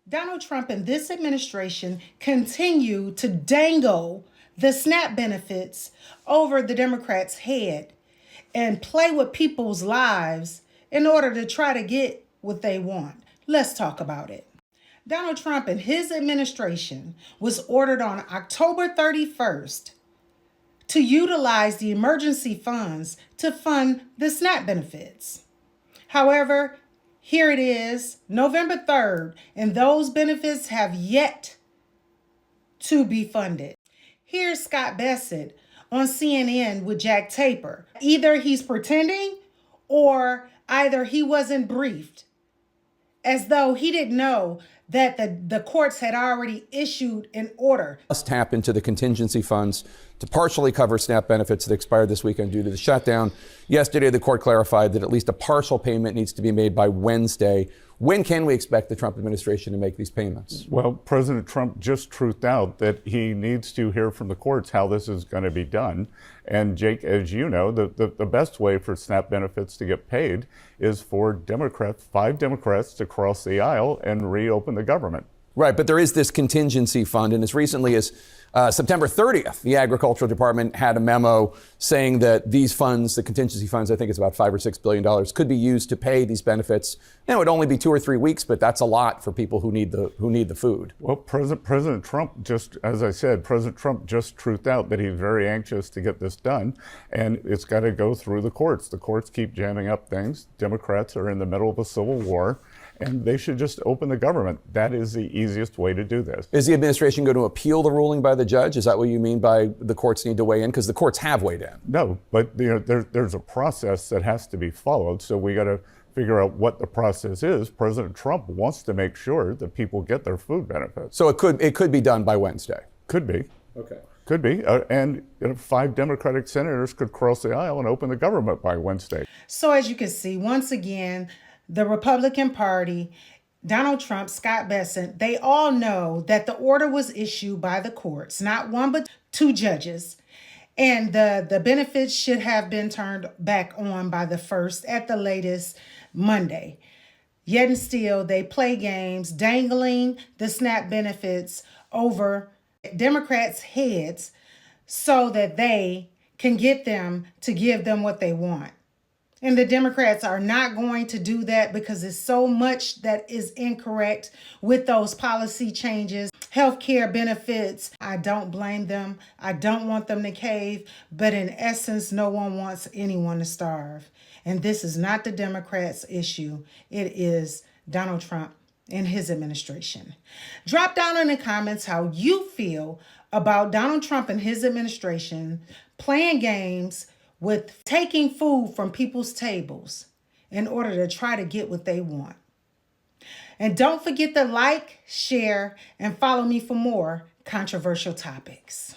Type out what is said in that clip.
Donald Trump and this administration continue to dangle the SNAP benefits over the Democrats' head and play with people's lives in order to try to get what they want. Let's talk about it. Donald Trump and his administration was ordered on October 31st to utilize the emergency funds to fund the SNAP benefits. However, here it is, November 3rd, and those benefits have yet to be funded. Here's Scott Bassett on CNN with Jack Taper. Either he's pretending or either he wasn't briefed, as though he didn't know that the courts had already issued an order. Must tap into the contingency funds to partially cover SNAP benefits that expired this weekend due to the shutdown. Yesterday, the court clarified that at least a partial payment needs to be made by Wednesday. When can we expect the Trump administration to make these payments? Well, President Trump just truthed out that he needs to hear from the courts how this is going to be done. And Jake, as you know, the best way for SNAP benefits to get paid is for 5 Democrats to cross the aisle and reopen the government. Right, but there is this contingency fund, and as recently as September 30th, the Agricultural Department had a memo saying that these funds, the contingency funds, I think it's about $5 or $6 billion, could be used to pay these benefits. It would only be 2 or 3 weeks, but that's a lot for people who need the food. Well, President Trump President Trump just truthed out that he's very anxious to get this done, and it's got to go through the courts. The courts keep jamming up things. Democrats are in the middle of a civil war, and they should just open the government. That is the easiest way to do this. Is the administration going to appeal the ruling by the judge? Is that what you mean by the courts need to weigh in? Because the courts have weighed in. No, but there's a process that has to be followed. So we got to figure out what the process is. President Trump wants to make sure that people get their food benefits. So it could be done by Wednesday. Could be. Okay. Could be. And 5 Democratic senators could cross the aisle and open the government by Wednesday. So as you can see, once again, the Republican Party, Donald Trump, Scott Bassett, they all know that the order was issued by the courts, not 1 but 2 judges. And the benefits should have been turned back on by the 1st at the latest Monday. Yet and still, they play games dangling the SNAP benefits over Democrats' heads so that they can get them to give them what they want. And the Democrats are not going to do that because there's so much that is incorrect with those policy changes. Healthcare benefits, I don't blame them. I don't want them to cave. But in essence, no one wants anyone to starve. And this is not the Democrats' issue. It is Donald Trump and his administration. Drop down in the comments how you feel about Donald Trump and his administration playing games with taking food from people's tables in order to try to get what they want. And don't forget to like, share, and follow me for more controversial topics.